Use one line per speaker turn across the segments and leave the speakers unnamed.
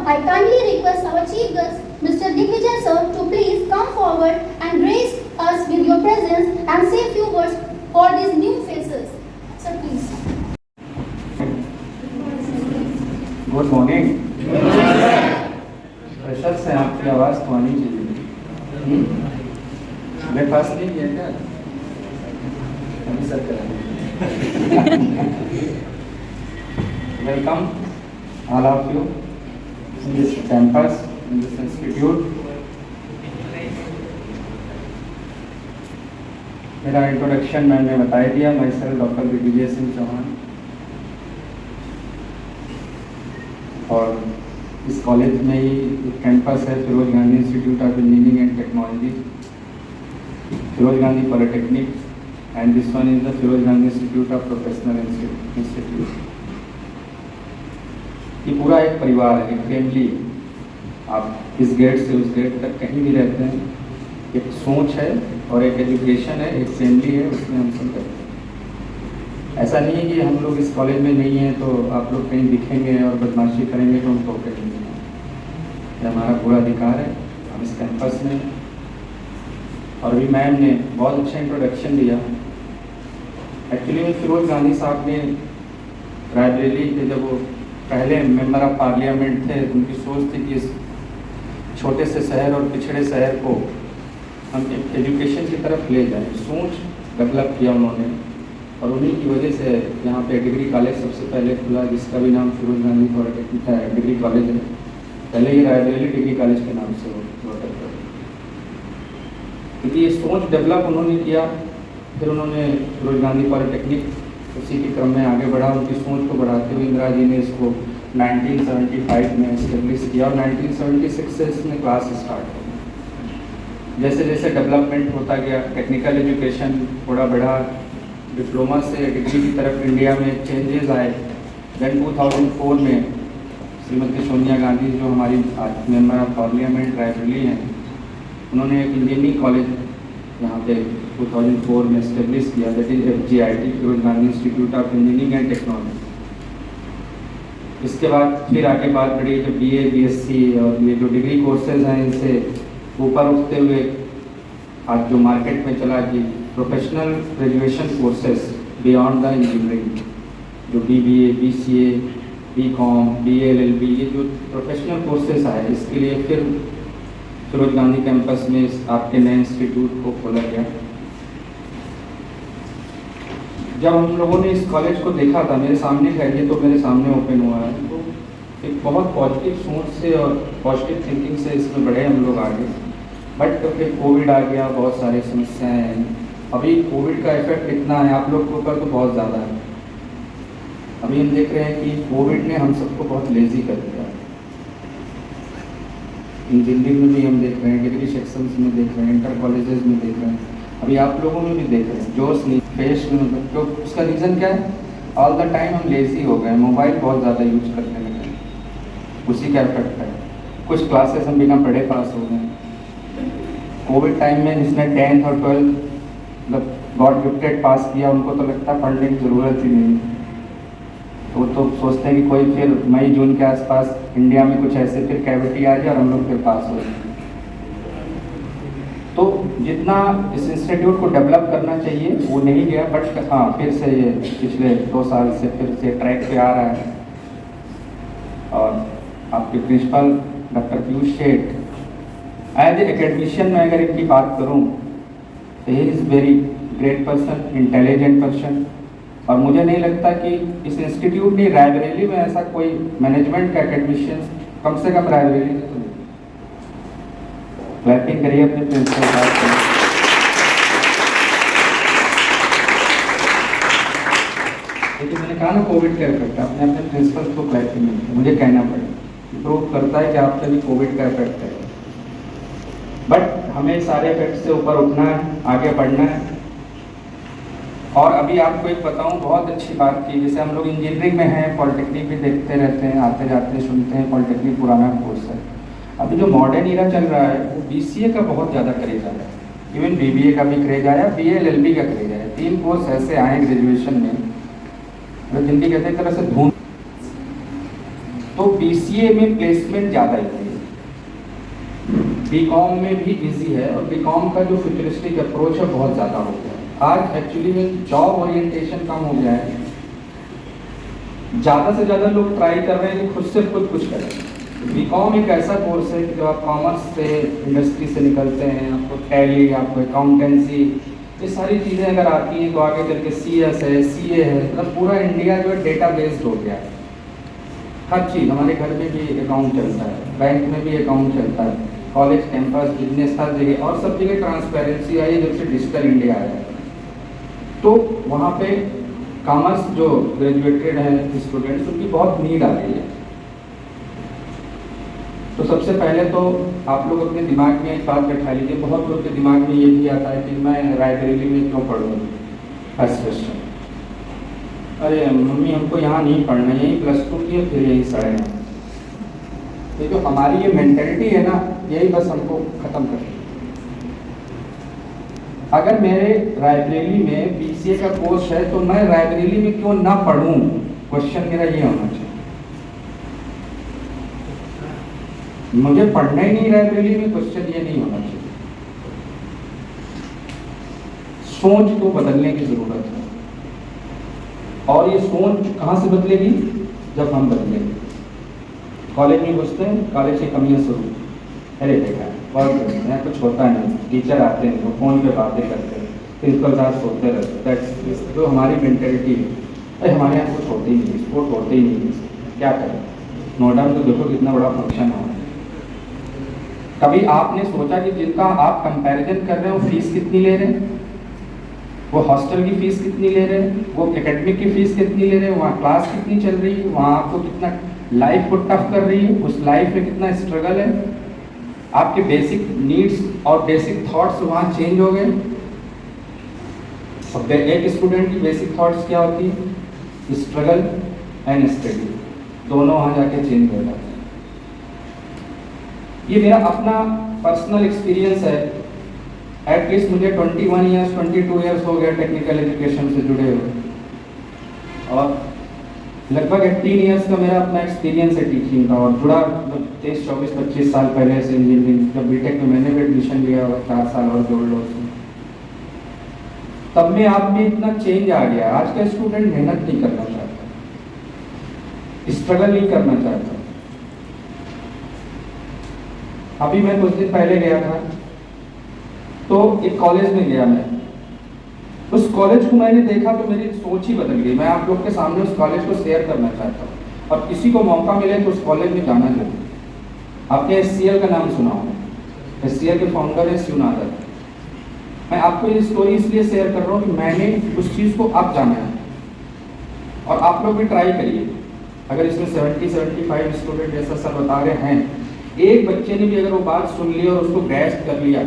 I kindly request our Chief Guest, Mr. Digvijay sir, to please come forward and grace us with your presence and say a few words for these new faces. Sir, please.
Good morning. Freshers हैं, आपकी आवाज़ तो आनी चाहिए। Breakfast नहीं किया क्या? अभी सर करेंगे। Welcome all of you in this campus, in this institute. मेरा इंट्रोडक्शन मैंने बता दिया। मैं सर डॉक्टर दिग्विजय सिंह चौहान, और इस कॉलेज में ही एक कैंपस है Feroze Gandhi institute of engineering and technology, Feroze Gandhi polytechnic, and this one is the Feroze Gandhi institute of professional institute. ये पूरा एक परिवार है, एक फैमिली। आप इस गेट से उस गेट तक कहीं भी रहते हैं, एक सोच है और एक एजुकेशन है, एक फैमिली है, उसमें हम सब करते हैं। ऐसा नहीं है कि हम लोग इस कॉलेज में नहीं हैं तो आप लोग कहीं दिखेंगे और बदमाशी करेंगे तो हम टोके नहीं। ये हमारा पूरा अधिकार है, हम इस कैंपस में। और अभी मैम ने बहुत अच्छा इंट्रोडक्शन दिया। एक्चुअली में फिरोज गांधी साहब ने रायबरेली के जब वो पहले मेंबर ऑफ पार्लियामेंट थे, उनकी सोच थी कि इस छोटे से शहर और पिछड़े शहर को हम एक एजुकेशन की तरफ ले जाएं। सोच डेवलप किया उन्होंने, और उन्हीं की वजह से यहाँ पे डिग्री कॉलेज सबसे पहले खुला, जिसका भी नाम Feroze Gandhi polytechnic degree college है। पहले ये रायबरेली डिग्री कॉलेज के नाम से हुआ करता, क्योंकि ये सोच डेवलप उन्होंने किया। फिर उन्होंने फिरोज गांधी पॉलिटेक्निक उसी के क्रम में आगे बढ़ा। उनकी सोच को बढ़ाते हुए इंदिरा जी ने इसको 1975 में इस्टेब्लिश किया, और 1976 से इसमें क्लास स्टार्ट हो। जैसे जैसे डेवलपमेंट होता गया, टेक्निकल एजुकेशन थोड़ा बढ़ा, डिप्लोमा से डिग्री की तरफ इंडिया में चेंजेस आए। देन 2004 में श्रीमती सोनिया गांधी, जो हमारी आज मेंबर ऑफ पार्लियामेंट रायबरेली हैं, उन्होंने एक इंजीनियरिंग कॉलेज यहाँ पे 2004 में इस्टेब्लिश किया, that is FGIT, Feroze Gandhi institute of engineering and technology. इसके बाद फिर आगे बात बढ़ी जब BA BSc और ये जो डिग्री कोर्सेज हैं, इनसे ऊपर उठते हुए आज जो मार्केट में चला कि professional graduation courses beyond the engineering, जो BBA BCA BCom BA LLB, ये जो प्रोफेशनल कोर्सेज आए, इसके लिए फिर फिरोज गांधी कैंपस में आपके नए इंस्टीट्यूट को खोला गया। जब हम लोगों ने इस कॉलेज को देखा था, मेरे सामने है, ये तो मेरे सामने ओपन हुआ है, तो एक बहुत पॉजिटिव सोच से और पॉजिटिव थिंकिंग से इसमें बढ़े हम लोग आगे। बट तो फिर कोविड आ गया, बहुत सारी समस्याएं हैं। अभी कोविड का इफेक्ट इतना है आप लोग के ऊपर, तो बहुत ज़्यादा है। अभी हम देख रहे हैं कि कोविड ने हम सबको बहुत लेजी कर दिया। इंजीनियरिंग में भी हम देख रहे हैं, डिग्री सेक्शंस में देख रहे हैं, इंटर कॉलेजेस में देख रहे हैं, अभी आप लोगों में भी देख रहे हैं, जोश नहीं फेस में। मतलब तो उसका रीज़न क्या है? ऑल द टाइम हम लेजी हो गए, मोबाइल बहुत ज़्यादा यूज करने लगे, उसी का इफेक्ट है। कुछ क्लासेस हम बिना पढ़े पास हो गए। कोविड टाइम में जिसने 10th और 12th मतलब गॉड गिफ्टेड पास किया, उनको तो लगता है पढ़ने की ज़रूरत ही नहीं। तो सोचते हैं कि कोई फिर मई जून के आसपास इंडिया में कुछ ऐसे फिर कैविटी आ जाए और हम लोग फिर पास हो जाए। तो जितना इस इंस्टीट्यूट को डेवलप करना चाहिए वो नहीं गया, बट हाँ फिर से ये पिछले 2 साल से फिर से ट्रैक पे आ रहा है। और आपके प्रिंसिपल डॉक्टर पीयूष सेठ, एज ए एकेडमिशियन में अगर इनकी बात करूँ तो he is very great person, intelligent person. और मुझे नहीं लगता कि इस इंस्टीट्यूट ने रायबरेली में ऐसा कोई मैनेजमेंट का एकेडमिशियन कम से कम रायबरेली में तो नहीं। क्लैपिंग करिए अपने प्रिंसिपल साहब को। लेकिन मैंने कहा ना कोविड का इफेक्ट, आपने अपने प्रिंसिपल को क्लैपिंग नहीं, मुझे कहना पड़ेगा, प्रूव करता है कि आप पे भी कोविड का इफेक्ट है। बट हमें सारे इफेक्ट से ऊपर उठना है, आगे बढ़ना है। और अभी आपको एक बताऊं, बहुत अच्छी बात की, जैसे हम लोग इंजीनियरिंग में हैं, पॉलिटेक्निक भी देखते रहते हैं, आते जाते सुनते हैं, पॉलिटेक्निक पुराना कोर्स है। अभी जो मॉडर्न ईरा चल रहा है वो BCA का बहुत ज़्यादा क्रेज आया है, इवन BBA का भी क्रेज आया, BA LLB का क्रेज आया। 3 कोर्स ऐसे आए ग्रेजुएशन में, जो जिंदगी कहते एक तरह से धूम। तो BCA में प्लेसमेंट ज़्यादा ही है, BCom में भी इजी है, और BCom का जो फ्यूचरिस्टिक अप्रोच है बहुत ज़्यादा हो गया है। आज एक्चुअली में जॉब ओरिएंटेशन कम हो गया है, ज़्यादा से ज़्यादा लोग ट्राई कर रहे हैं कि खुद से खुद कुछ करें। BCom एक ऐसा कोर्स है कि जब आप कॉमर्स से, इंडस्ट्री से निकलते हैं, आपको टैली, आपको अकाउंटेंसी, ये सारी चीज़ें अगर आती हैं तो आगे चल के CS है, CA है, मतलब पूरा इंडिया जो है डेटा बेस्ड हो गया है। हर चीज़, हमारे घर में भी अकाउंट चलता है, बैंक में भी अकाउंट चलता है, कॉलेज, कैंपस, बिजनेस, हर जगह, और सब जगह ट्रांसपेरेंसी आई है जब से डिजिटल इंडिया आया है। तो वहाँ पे कॉमर्स जो ग्रेजुएटेड हैं स्टूडेंट्स, उनकी बहुत नीड आ रही है। तो सबसे पहले तो आप लोग अपने दिमाग में एक बात बैठा लीजिए, बहुत लोग के दिमाग में ये भी आता है कि मैं रायबरेली में क्यों पढ़ूँ। फर्स्ट क्वेश्चन, अरे मम्मी हमको यहाँ नहीं पढ़ना, यहीं +2 किए फिर यहीं सड़े हैं। ये जो हमारी ये मेंटेलिटी है ना, यही बस हमको ख़त्म कर रही है। अगर मेरे रायबरेली में BCA का कोर्स है तो मैं रायबरेली में क्यों ना पढ़ूँ, क्वेश्चन मेरा ये होना चाहिए। मुझे पढ़ना ही नहीं रायबरेली में, क्वेश्चन ये नहीं होना चाहिए। सोच को बदलने की ज़रूरत है, और ये सोच कहाँ से बदलेगी, जब हम बदलेंगे। कॉलेज में घुसते हैं, कॉलेज की कमियाँ शुरू, अरे बेटा बहुत यहाँ कुछ होता नहीं, टीचर आते हैं वो फ़ोन पे बातें करते हैं, प्रिंसिपल साहब सोते रहते हैं। तो हमारी मेंटेलिटी है, अरे हमारे यहाँ कुछ होते ही नहीं, स्पोर्ट होते ही नहीं, क्या करें। नोएडा में तो देखो कितना बड़ा फंक्शन है। कभी आपने सोचा कि जिनका आप कंपैरिजन कर रहे हो फीस कितनी ले रहे हैं, वो हॉस्टल की फ़ीस कितनी ले रहे हैं, वो एकेडमिक की फ़ीस कितनी ले रहे हैं, वहाँ क्लास कितनी चल रही है, वहाँ आपको कितना लाइफ को टफ कर रही है, उस लाइफ में कितना स्ट्रगल है, आपके बेसिक नीड्स और बेसिक थॉट्स वहाँ चेंज हो गए। अब एक स्टूडेंट की बेसिक थॉट्स क्या होती है, स्ट्रगल एंड स्टडी, दोनों वहाँ जाके चेंज हो जाते हैं। ये मेरा अपना पर्सनल एक्सपीरियंस है। एटलीस्ट मुझे 21 ईयर्स 22 ईयर्स हो गए टेक्निकल एजुकेशन से जुड़े हुए, और लगभग 18 ईयर्स का मेरा अपना एक्सपीरियंस है टीचिंग का, और जुड़ा 23, 24, 25 साल पहले से इंजीनियरिंग। जब बीटेक में मैंने भी एडमिशन लिया और 4 साल और जोड़ लो उसमें, तब में आप में इतना चेंज आ गया। आज का स्टूडेंट मेहनत नहीं करना चाहता, स्ट्रगल नहीं करना चाहता। अभी मैं कुछ दिन पहले गया था, तो एक कॉलेज में गया मैं, उस कॉलेज को मैंने देखा तो मेरी सोच ही बदल गई। मैं आप लोग के सामने उस कॉलेज को शेयर करना चाहता हूँ, और किसी को मौका मिले तो उस कॉलेज में जाना जरूर। आपने SCL का नाम सुना होगा, SCL के फाउंडर है शिवनाथन। मैं आपको ये स्टोरी इसलिए शेयर कर रहा हूँ कि मैंने उस चीज़ को अब जाना है, और आप लोग भी ट्राई करिए। अगर इसमें 70-75 स्टूडेंट जैसा सर बता रहे हैं, एक बच्चे ने भी अगर वो बात सुन ली और उसको ग्रैस्प कर लिया,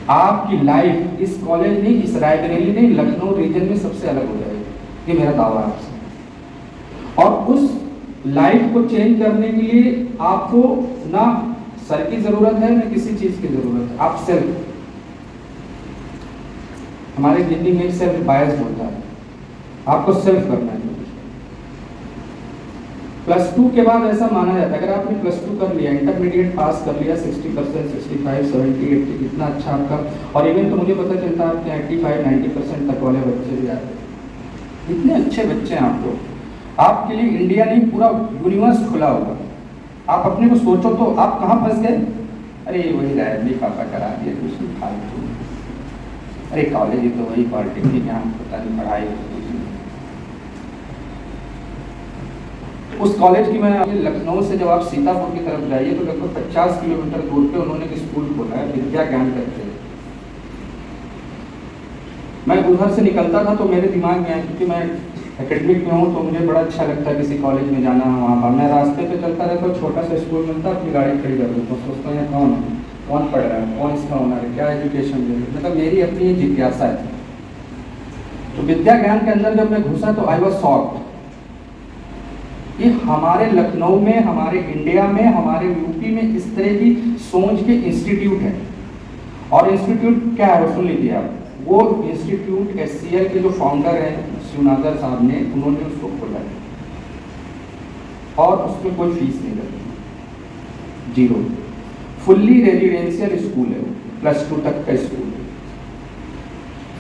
आपकी लाइफ इस कॉलेज नहीं, इस रायबरेली नहीं, लखनऊ रीजन में सबसे अलग हो जाएगी। ये मेरा दावा है आपसे। और उस लाइफ को चेंज करने के लिए आपको ना सर की जरूरत है, ना किसी चीज की जरूरत है, आप सेल्फ। हमारे जिंदगी में सेल्फ बायस होता है, आपको सेल्फ करना है। +2 के बाद ऐसा माना जाता है, अगर आपने +2 कर लिया, इंटरमीडिएट पास कर लिया, 60%, 65, 70, 80, कितना अच्छा आपका, और इवन तो मुझे पता चलता है आपके 85-90% तक वाले बच्चे भी आते हैं। इतने अच्छे बच्चे हैं आप लोग, आपके लिए इंडिया नहीं पूरा यूनिवर्स खुला होगा। आप अपने को सोचो तो आप कहाँ फंस गए, अरे वही लाइब्रेरी पापा करा दिए, कुछ फालतू, अरे कॉलेज ही तो वही पॉलिटेक्निक, यहाँ पता नहीं पढ़ाई। उस कॉलेज की मैं लखनऊ से जब आप सीतापुर की तरफ जाइए तो लगभग 50 किलोमीटर दूर पे उन्होंने एक स्कूल खोला है, विद्या ज्ञान करके। मैं उधर से निकलता था तो मेरे दिमाग में आया, क्योंकि मैं एकेडमिक में हूँ तो मुझे बड़ा अच्छा लगता है किसी कॉलेज में जाना, वहाँ पर मैं रास्ते पे चलता रहता, छोटा सा स्कूल मिलता, अपनी गाड़ी खड़ी कर देता हूँ, सोचता हूँ कौन पढ़ रहा है, कौन इसका ओनर है, क्या एजुकेशन दे रहा है, मतलब मेरी अपनी जिज्ञासा है। तो विद्या ज्ञान के अंदर जब मैं घुसा तो आई वॉज शॉक्ड कि हमारे लखनऊ में, हमारे इंडिया में, हमारे यूपी में इस तरह की सोच के इंस्टीट्यूट है। और इंस्टीट्यूट क्या है वो सुन लीजिए आप। वो इंस्टीट्यूट SCL के जो फाउंडर हैं शिवनाथन साहब ने, उन्होंने उसको खोला है। और उसमें कोई फीस नहीं लगती, 0। फुल्ली रेजिडेंशियल स्कूल है, +2 तक का स्कूल है।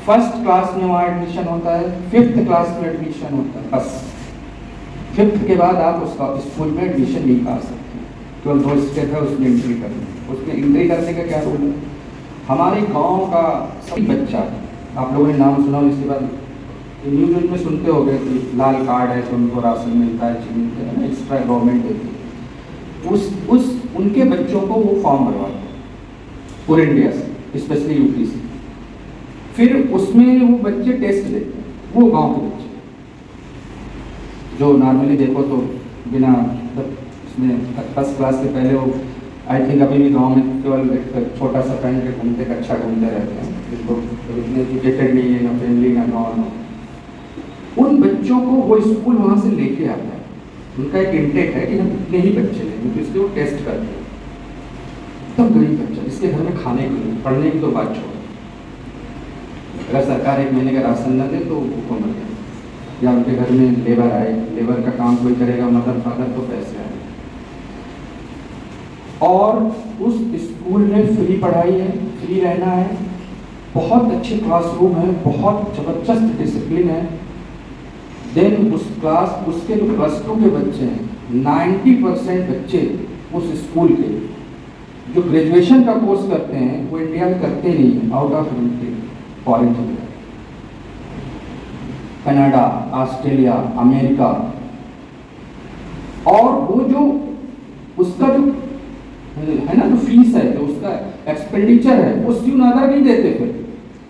फर्स्ट क्लास में वहाँ एडमिशन होता है, 5th क्लास में एडमिशन होता है, बस 5th के बाद आप उसका स्कूल में एडमिशन नहीं पा सकते। केवल 2 स्टेप है उसमें एंट्री करनी। उसमें एंट्री करने का क्या रूल है? हमारे गांव का सभी बच्चा, आप लोगों ने नाम सुना, इसके बाद न्यूज में सुनते हो गए कि लाल कार्ड है तो उनको राशन मिलता है, चीज मिलता है ना, एक्स्ट्रा गवर्नमेंट देती है। उनके बच्चों को वो फॉर्म भरवाते हैं पूरे इंडिया से, स्पेशली यूपी से। फिर उसमें वो बच्चे टेस्ट देते हैं, वो गांव के बच्चे जो नॉर्मली देखो तो बिना उसमें 10 क्लास से पहले वो आई थिंक अभी भी गांव में केवल एक छोटा सा पहन के घूमते, अच्छा घूमते रहते हैं, जिनको इतने एजुकेटेड नहीं है, ना फैमिली ना गाँव। उन बच्चों को वो स्कूल वहाँ से लेके आता है। उनका एक इंटेक है कि हम इतने ही बच्चे लेंगे, तो इसलिए वो टेस्ट करते हैं। तब गरीब बच्चा जिसके घर में खाने के लिए, पढ़ने की तो बात छोड़ो, अगर सरकार 1 महीने का राशन न दे तो वो मर गया, या उनके घर में लेबर आए, लेबर का काम कोई करेगा, मदर फादर, तो पैसे आए। और उस स्कूल में फ्री पढ़ाई है, फ्री रहना है, बहुत अच्छे क्लासरूम है, बहुत जबरदस्त डिसिप्लिन है। देन उसके जो +2 के बच्चे हैं, 90% बच्चे उस स्कूल के जो ग्रेजुएशन का कोर्स करते हैं वो इंडिया में करते नहीं है, आउट ऑफ फॉरेन चले जाते, कनाडा, ऑस्ट्रेलिया, अमेरिका। और वो जो उसका जो है ना, जो फीस है, जो उसका एक्सपेंडिचर है, वो शिवनादर नहीं देते। फिर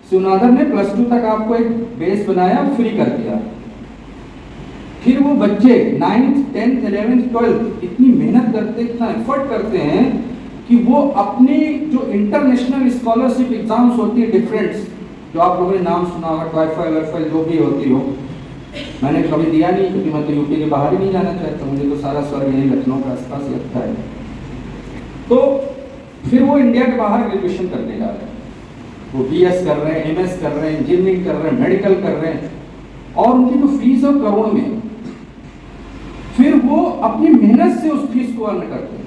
शिवनादर ने +2 तक आपको एक बेस बनाया, फ्री कर दिया। फिर वो बच्चे 9th, 10th, 11th, 12th इतनी मेहनत करते, इतना एफर्ट करते हैं कि वो अपने जो इंटरनेशनल स्कॉलरशिप एग्जाम्स होती है डिफरेंट, जो आप लोगों ने नाम सुना होगा, टॉयफल वर्फल जो भी होती हो, मैंने कभी दिया नहीं क्योंकि मैं तो यूपी के बाहर ही नहीं जाना चाहता, मुझे तो सारा स्वर्ग यहीं लखनऊ के आसपास लगता है। तो फिर वो इंडिया के बाहर ग्रेजुएशन करने जा रहे हैं, वो BS कर रहे हैं, MS कर रहे हैं, इंजीनियरिंग कर रहे हैं, मेडिकल कर रहे हैं, और उनकी जो फीस है करोड़ में। फिर वो अपनी मेहनत से उस फीस को अर्न करते हैं।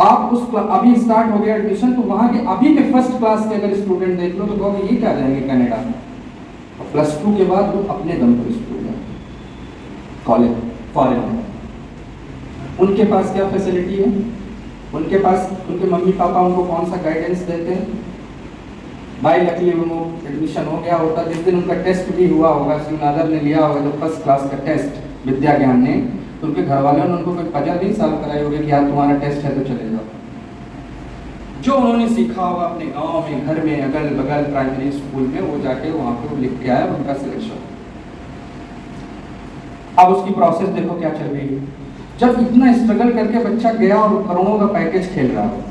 आप अभी स्टार्ट हो गया एडमिशन, तो वहां के अभी के फर्स्ट क्लास के अगर स्टूडेंट देख लो तो कहोगे ये क्या जाएंगे कनाडा। +2 के बाद वो अपने दम पर स्कूल है, कॉलेज, फॉरेन है। उनके पास क्या फैसिलिटी है, उनके पास उनके मम्मी पापा उनको कौन सा गाइडेंस देते हैं। बाई लकली उनको एडमिशन हो गया होता, जिस दिन उनका टेस्ट भी हुआ होगा, शिवनादर ने लिया होगा जब फर्स्ट क्लास का टेस्ट विद्या ज्ञान ने, तो उनके घर वालों ने उनको कोई 20 साल कराए होंगे कि यार तुम्हारा टेस्ट है तो चले जाओ। जो उन्होंने सीखा होगा अपने गांव में, घर में, अगल बगल प्राइमरी स्कूल में, वो जाके वहां पे वो लिख के आया, उनका सिलेक्शन। अब उसकी प्रोसेस देखो क्या चल रही है। जब इतना स्ट्रगल करके बच्चा गया और करोड़ों का पैकेज खेल रहा हो,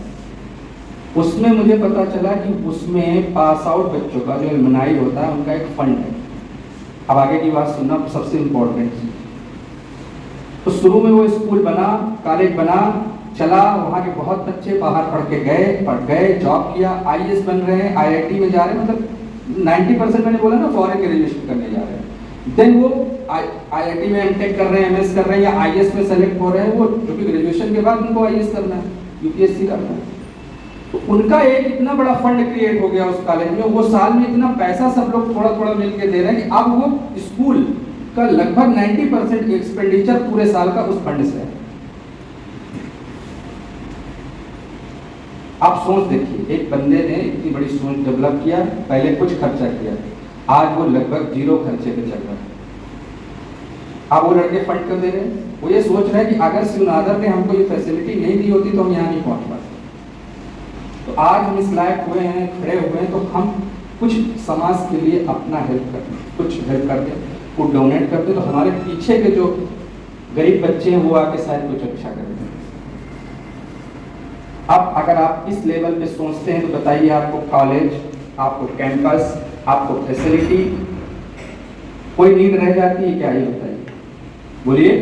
उसमें मुझे पता चला कि उसमें पास आउट बच्चों का जो एलुमनाई होता है उनका एक फंड है। अब आगे की बात सुनना, सबसे इम्पोर्टेंट। तो शुरू में वो स्कूल बना, कॉलेज बना, चला, वहाँ के बहुत बच्चे बाहर पढ़ के गए, पढ़ गए, जॉब किया, IAS बन रहे हैं, IIT में जा रहे हैं, मतलब 90% मैंने बोला ना फॉरेन ग्रेजुएशन करने जा रहे हैं। देन वो IIT में MTech कर रहे हैं, MS कर रहे हैं, या IAS में सेलेक्ट हो रहे हैं, वो जो कि ग्रेजुएशन के बाद उनको IAS करना है, UPSC करना है। तो उनका एक इतना बड़ा फंड क्रिएट हो गया उस कॉलेज में, वो साल में इतना पैसा सब लोग थोड़ा थोड़ा मिलके दे रहे हैं कि अब वो स्कूल का लगभग 90% एक्सपेंडिचर पूरे साल का उस फंड से है। आप सोच देखिए, एक बंदे ने इतनी बड़ी सोच डेवलप किया, पहले कुछ खर्चा किया, आज वो लगभग 0 खर्चे पे चल रहा है। अब वो लड़के फंड कर दे रहे हैं, वो ये सोच रहे हैं कि अगर शिवनादर ने हमको ये फैसिलिटी नहीं दी होती तो हम यहाँ नहीं पहुंच पाते। तो आज हम इस लायक हुए हैं, खड़े हुए हैं, तो हम कुछ समाज के लिए अपना हेल्प करते, कुछ हेल्प करते, कुछ डोनेट करते, तो हमारे पीछे के जो गरीब बच्चे हैं वो आके शायद कुछ अच्छा करते हैं। अब अगर आप इस लेवल पे सोचते हैं तो बताइए, आपको कॉलेज, आपको कैंपस, आपको फैसिलिटी, कोई नीड रह जाती है क्या, ये बताइए, बोलिए।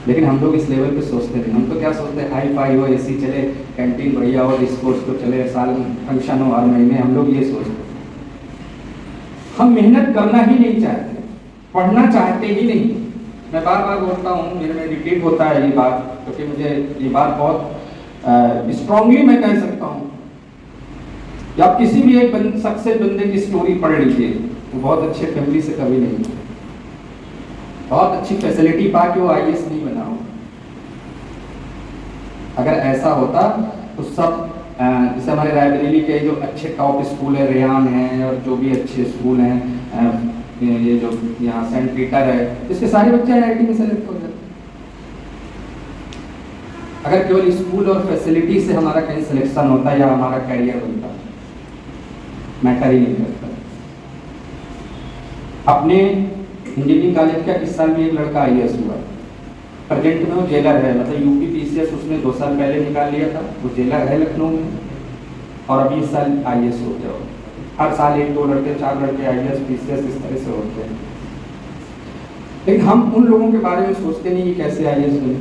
लेकिन हम लोग इस लेवल पे सोचते नहीं। हम तो क्या सोचते हैं, हाई फाई हो, AC चले, कैंटीन बढ़िया हो, स्पोर्ट्स को चले, साल में फंक्शन हो हर महीने, हम लोग ये सोचते हैं। हम मेहनत करना ही नहीं चाहते, पढ़ना चाहते ही नहीं। मैं बार बार बोलता हूँ, मेरे में रिपीट होता है ये बात, क्योंकि मुझे ये बात बहुत स्ट्रांगली मैं कह सकता हूँ कि आप किसी भी एक सक्सेस बंदे की स्टोरी पढ़ लीजिए, वो बहुत अच्छे फैमिली से कभी नहीं, बहुत अच्छी फैसिलिटी पा के वो IAS नहीं बना हो। अगर ऐसा होता तो सब जैसे हमारे रायबरेली के जो अच्छे टॉप स्कूल है, रेयान है और जो भी अच्छे स्कूल हैं, ये जो यहाँ सेंट पीटर है, इसके सारे बच्चे IIT में सेलेक्ट हो जाते। अगर केवल स्कूल और फैसिलिटी से हमारा कहीं सिलेक्शन होता या हमारा कैरियर बनता, मैटर ही नहीं करता। अपने इंजीनियरिंग कॉलेज का इस साल में एक लड़का IAS हुआ, प्रेजेंट में वो जेलर है, मतलब UP PCS उसने 2 साल पहले निकाल लिया था, वो जेलर है लखनऊ में, और अभी इस साल IAS हो गया। हर साल 1-2 लड़के 4 लड़के IAS PCS इस तरह से होते हैं, लेकिन हम उन लोगों के बारे में सोचते नहीं कि कैसे IAS बने।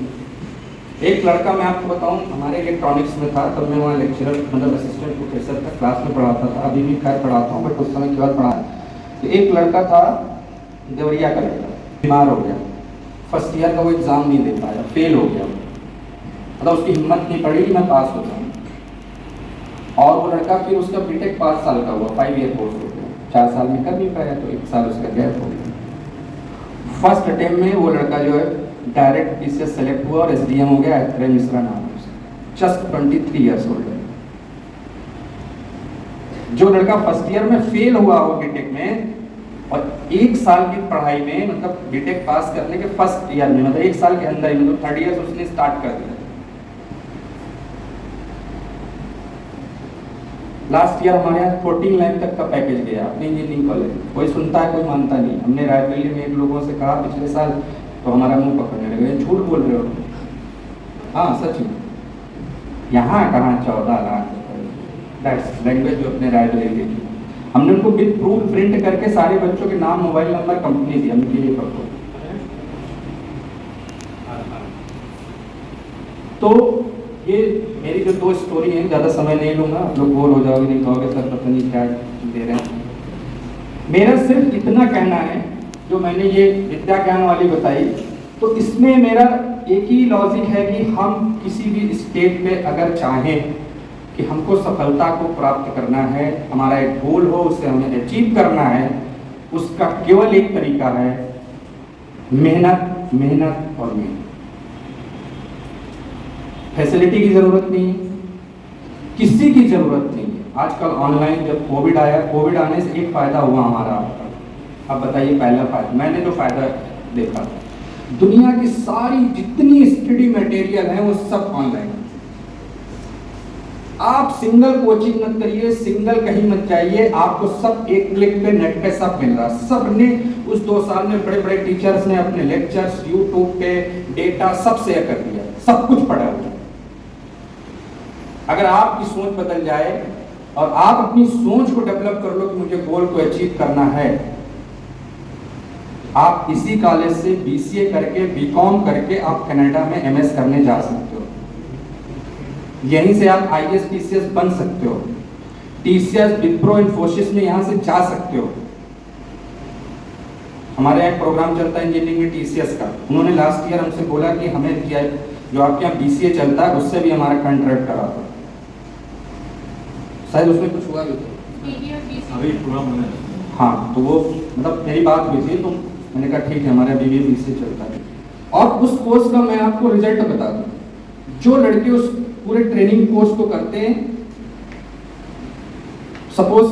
एक लड़का मैं आपको बताऊं, हमारे इलेक्ट्रॉनिक्स में था, तब मैं वहाँ लेक्चरर मतलब असिस्टेंट प्रोफेसर था, क्लास में पढ़ाता था, अभी भी खैर पढ़ाता हूँ, बट उस समय के बाद पढ़ाया। तो एक लड़का था देवरिया का लड़का, बीमार हो गया, फर्स्ट ईयर का वो एग्ज़ाम नहीं दे पाया, फेल हो गया, मतलब उसकी हिम्मत नहीं पड़ी कि मैं पास हो जाऊँ। और वो लड़का फिर उसका बीटेक 5 साल का हुआ, 5 ईयर कोर्स हो गया, 4 साल में कर नहीं पाया, तो 1 साल उसका गैप हो गया। फर्स्ट अटेम्प्ट में वो लड़का जो है डायरेक्ट PCS सेलेक्ट हुआ और SDM हो गया, अत्रे मिश्रा नाम है उसका, जस्ट 23 ईयर्स ओल्ड है। जो लड़का फर्स्ट ईयर में फेल हुआ हो बीटेक में, और 1 साल की पढ़ाई में, मतलब बीटेक पास करने के फर्स्ट ईयर में, मतलब 1 साल के अंदर ही, मतलब 3rd ईयर उसने स्टार्ट कर दिया। लास्ट ईयर हमारे यहाँ 14 लाख तक का पैकेज गया अपने इंजीनियरिंग कॉलेज। कोई सुनता है, कोई मानता नहीं। हमने रायबरेली में एक लोगों से कहा पिछले साल, तो हमारा मुंह पकड़ने लगे, झूठ बोल रहे हो। हाँ सच में, यहाँ कहाँ 14 लाख, दैट्स लैंग्वेज जो अपने रायबरेली की। हमने उनको विद प्रूफ प्रिंट करके सारे बच्चों के नाम, मोबाइल नंबर, कंपनी दी, हमने ये पढ़ो। तो ये मेरी जो 2 स्टोरी है, ज़्यादा समय नहीं लूँगा, आप लोग बोर हो जाओगे, नहीं कहोगे सर पता नहीं क्या दे रहे हैं। मेरा सिर्फ इतना कहना है, जो मैंने ये विद्या ज्ञान वाली बताई, तो इसमें मेरा एक ही लॉजिक है कि हम किसी भी स्टेज पे अगर चाहें कि हमको सफलता को प्राप्त करना है, हमारा एक गोल हो, उसे हमें अचीव करना है, उसका केवल एक तरीका है, मेहनत, मेहनत और मेहनत। फैसिलिटी की जरूरत नहीं है, किसी की जरूरत नहीं है। आजकल ऑनलाइन जब कोविड आया, कोविड आने से एक फायदा हुआ हमारा। अब बताइए पहला फायदा, मैंने जो फायदा देखा, दुनिया की सारी जितनी स्टडी मटेरियल है वो सब ऑनलाइन। आप सिंगल कोचिंग मत करिए, सिंगल कहीं मत जाइए, आपको सब एक क्लिक पे नेट पे सब मिल रहा। सब ने उस 2 साल में बड़े बड़े टीचर्स ने अपने लेक्चर्स यूट्यूब पे डेटा सब शेयर कर दिया, सब कुछ पढ़ा हुआ। अगर आपकी सोच बदल जाए और आप अपनी सोच को डेवलप कर लो कि मुझे गोल को अचीव करना है, आप इसी कॉलेज से BCA करके, BCom करके आप कनाडा में MS करने जा सकते हो। यहीं से आप IAS PCS बन सकते हो। TCS, विप्रो, इन्फोसिस में यहाँ से जा सकते हो। हमारे यहाँ एक प्रोग्राम चलता है इंजीनियरिंग में TCS का, उन्होंने लास्ट ईयर हमसे बोला कि हमें जो आपके यहाँ BCA चलता है उससे भी हमारा कॉन्ट्रैक्ट करा दो। शायद उसमें कुछ हुआ भी
अभी प्रोग्राम बना है।
हाँ, तो वो मतलब मेरी बात हुई थी, तो मैंने कहा ठीक है, हमारा BBA BCA चलता है। और उस कोर्स का मैं आपको रिजल्ट बता दूं, जो लड़के उस पूरे ट्रेनिंग कोर्स को करते हैं, सपोज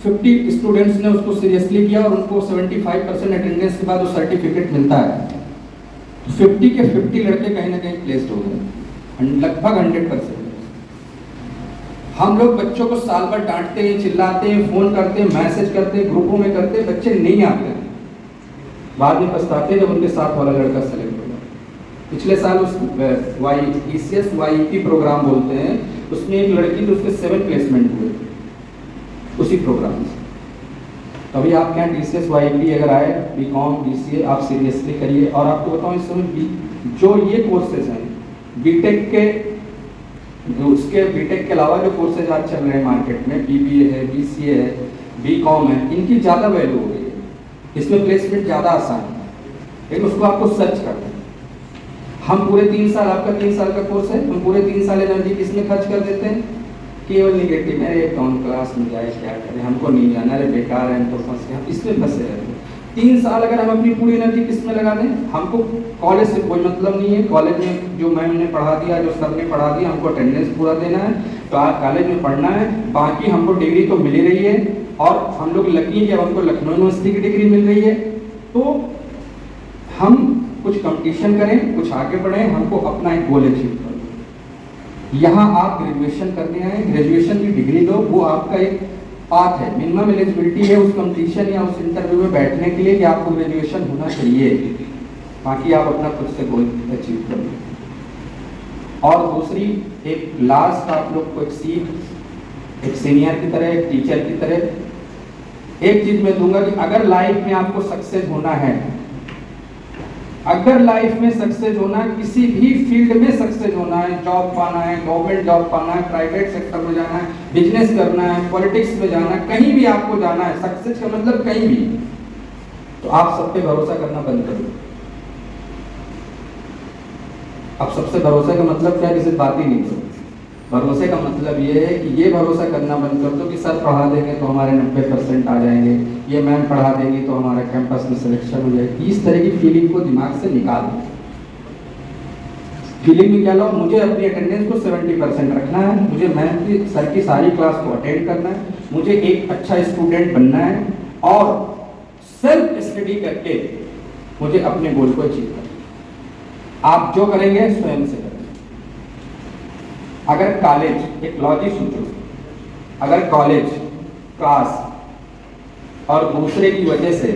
50 स्टूडेंट्स ने उसको सीरियसली किया और उनको 75% अटेंडेंस के बाद वो सर्टिफिकेट मिलता है, तो 50 के 50 लड़के कहीं ना कहीं प्लेस्ड हो गए, लगभग 100%। हम लोग बच्चों को साल भर डांटते हैं, चिल्लाते हैं, फोन करते हैं, मैसेज करते हैं, ग्रुपों में करते हैं, बच्चे नहीं आते हैं, बाद में पछताते हैं जब उनके साथ वाला लड़का सेलेक्ट हो गया। पिछले साल उस TCS YEP प्रोग्राम बोलते हैं, उसमें एक लड़की थी, उसके 7 प्लेसमेंट हुए उसी प्रोग्राम से। तो अभी आप क्या TCS YEP अगर आए, BCom BCA आप सीरियसली करिए। और आपको बताऊं, इस समय जो ये कोर्सेज हैं बीटेक के, उसके बीटेक के अलावा जो कोर्सेज आज चल रहे हैं मार्केट में, BBA है, BCA है, बीकॉम है, इनकी ज़्यादा वैल्यू हो गई है, इसमें प्लेसमेंट ज़्यादा आसान है, लेकिन उसको आपको सर्च करना है। हम पूरे 3 साल, आपका 3 साल का कोर्स है, हम पूरे 3 साल एनर्जी किसमें खर्च कर देते हैं? केवल निगेटिव में, अरे कौन क्लास में जाए, क्या करें, हमको नहीं जाना, अरे बेकार है, हम तो फंस गए, हम इसमें फंसे रहते हैं। 3 साल अगर हम अपनी पूरी एनर्जी किस में लगा दें, हमको कॉलेज से कोई मतलब नहीं है, कॉलेज में जो मैम ने पढ़ा दिया, जो सर ने पढ़ा दिया, हमको अटेंडेंस पूरा देना है, कॉलेज में पढ़ना है, बाकी हमको डिग्री तो मिल ही रही है, और हम लोग लकी हैं कि अब हमको लखनऊ यूनिवर्सिटी की डिग्री मिल रही है। तो हम कुछ कंपटीशन करें, कुछ आगे बढ़ें, हमको अपना एक गोल अचीव करना। यहाँ आप ग्रेजुएशन करने आए, ग्रेजुएशन की डिग्री लो, वो आपका एक पाथ है, मिनिमम एलिजिबिलिटी है उस कंपटीशन या उस इंटरव्यू में बैठने के लिए कि आपको ग्रेजुएशन होना चाहिए, बाकी आप अपना खुद से गोल अचीव कर लो। और दूसरी एक लास्ट आप लोग को एक सीख, एक सीनियर की तरह, एक टीचर की तरह एक चीज मैं दूंगा कि अगर लाइफ में आपको सक्सेस होना है, अगर लाइफ में सक्सेस होना है, किसी भी फील्ड में सक्सेस होना है, जॉब पाना है, गवर्नमेंट जॉब पाना है, प्राइवेट सेक्टर में जाना है, बिजनेस करना है, पॉलिटिक्स में जाना है, कहीं भी आपको जाना है, सक्सेस का मतलब कहीं भी, तो आप सब पे भरोसा करना बंद कर दो। अब सबसे भरोसा का मतलब क्या है, किसी बात ही नहीं करो। भरोसे का मतलब ये है कि ये भरोसा करना बंद कर दो कि सर पढ़ा देंगे तो हमारे 90% आ जाएंगे, ये मैम पढ़ा देंगी तो हमारा कैंपस में सिलेक्शन हो जाएगी। इस तरह की फीलिंग को दिमाग से निकाल दो। फीलिंग में क्या लो, मुझे अपनी अटेंडेंस को 70% रखना है, मुझे मैम की सर की सारी क्लास को अटेंड करना है, मुझे एक अच्छा स्टूडेंट बनना है, और सेल्फ स्टडी करके मुझे अपने गोल को अचीव करना है। आप जो करेंगे स्वयं से करेंगे। अगर कॉलेज, एक लॉजिक सोचो, अगर कॉलेज, क्लास और दूसरे की वजह से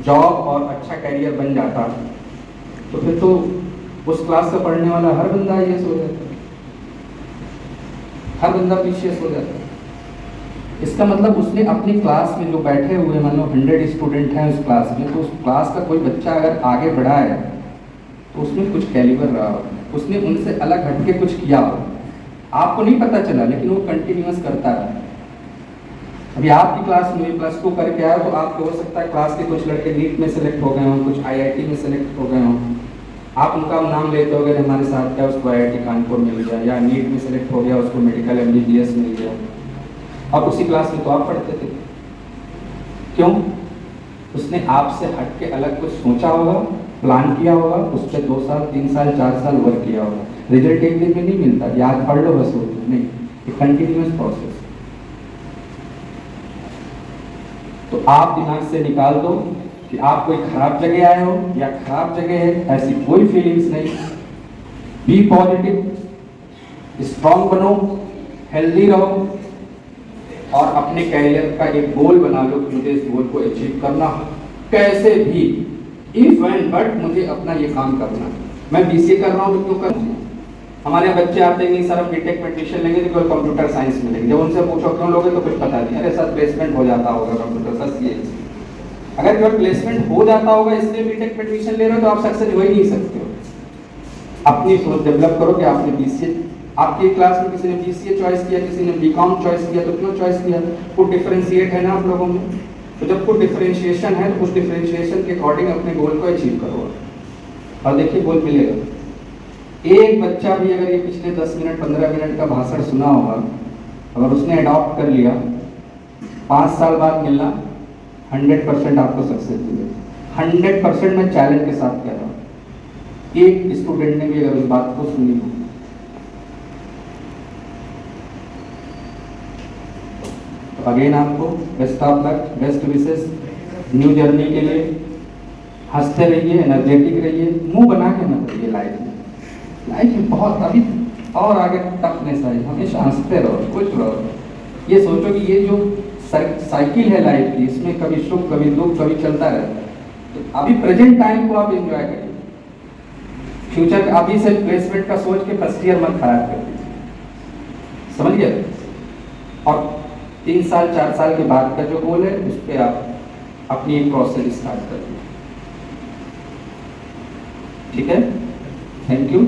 जॉब और अच्छा करियर बन जाता, तो फिर तो उस क्लास का पढ़ने वाला हर बंदा आईएएस हो जाता, हर बंदा पीसीएस हो जाता। इसका मतलब उसने अपनी क्लास में जो बैठे हुए, मान लो 100 स्टूडेंट हैं उस क्लास में, तो उस क्लास का कोई बच्चा अगर आगे बढ़ा है तो उसमें कुछ कैलिबर रहा हो, उसने उनसे अलग हटके कुछ किया हो, आपको नहीं पता चला, लेकिन वो कंटिन्यूअस करता रहा। अभी आपकी क्लास में +2 करके आया, तो आपको हो सकता है क्लास के कुछ लड़के नीट में सेलेक्ट हो गए हों, कुछ आईआईटी में सेलेक्ट हो गए हों, आप उनका नाम लेते हो, अगर हमारे साथ क्या उसको आईआईटी कानपुर मिल गया, या नीट में सेलेक्ट हो गया उसको मेडिकल एमबीबीएस मिल गया, और उसी क्लास में तो आप पढ़ते थे। क्यों? उसने आपसे हट के अलग कुछ सोचा होगा, प्लान किया होगा, उस पर 2 साल 3 साल 4 साल वर्क किया होगा। रिजल्ट एक दिन में नहीं मिलता, याद पढ़ लो बस, हो नहीं, एक कंटिन्यूअस प्रोसेस। तो आप दिमाग से निकाल दो कि आप कोई खराब जगह आए हो या खराब जगह है, ऐसी कोई फीलिंग्स नहीं। बी पॉजिटिव, स्ट्रॉन्ग बनो, हेल्दी रहो, और अपने कैरियर का एक गोल बना लो कि मुझे इस गोल को अचीव करना कैसे भी, इफ एंड बट मुझे अपना ये काम करना। मैं बीसीए कर रहा हूँ तो क्यों करूँ? हमारे बच्चे आते हैं नहीं सर हम बीटेक में एडमिशन लेंगे तो केवल कंप्यूटर साइंस में लेंगे, जब उनसे पूछो क्यों लोगे तो कुछ पता नहीं, अरे सर प्लेसमेंट हो जाता होगा कंप्यूटर, बस ये। अगर केवल प्लेसमेंट हो जाता होगा इसलिए बीटेक में एडमिशन ले रहे हो तो आप सक्सेस हो ही नहीं सकते हो। अपनी सोच डेवलप करो कि आपने बीसीए, आपकी क्लास में किसी ने बीसीए चॉइस किया, किसी ने बीकॉम चॉइस किया, तो क्यों चॉइस किया? कुछ डिफरेंशिएट है ना आप लोगों में, तो जब कुछ डिफरेंशिएशन है तो उस डिफरेंशिएशन के अकॉर्डिंग अपने गोल को अचीव करो, और देखिए गोल मिलेगा। एक बच्चा भी अगर ये पिछले 10 मिनट 15 मिनट का भाषण सुना होगा, अगर उसने अडॉप्ट कर लिया, 5 साल बाद मिलना 100% आपको सक्सेस मिलेगा। 100% मैं चैलेंज के साथ कह रहा हूँ, एक स्टूडेंट ने भी अगर उस बात को सुनी हो, तो अगेन आपको best of luck, best wishes new journey के लिए। हंसते रहिए, एनर्जेटिक रहिए, मुंह बना के मत रहिए। लाइफ में बहुत अभी और आगे टफनेस आई, हमेशा हंसते रहो, खुश रहो। ये सोचो कि ये जो साइकिल है लाइफ की, इसमें कभी सुख कभी दुख कभी चलता रहता है, तो अभी प्रेजेंट टाइम को आप एंजॉय करिए। फ्यूचर अभी से प्लेसमेंट का सोच के फर्स्ट ईयर मत खराब कर दीजिए, समझ गए? और 3 साल 4 साल के बाद का जो गोल है उस पर आप अपनी एक प्रोसेस स्टार्ट कर दीजिए, ठीक है? Thank you.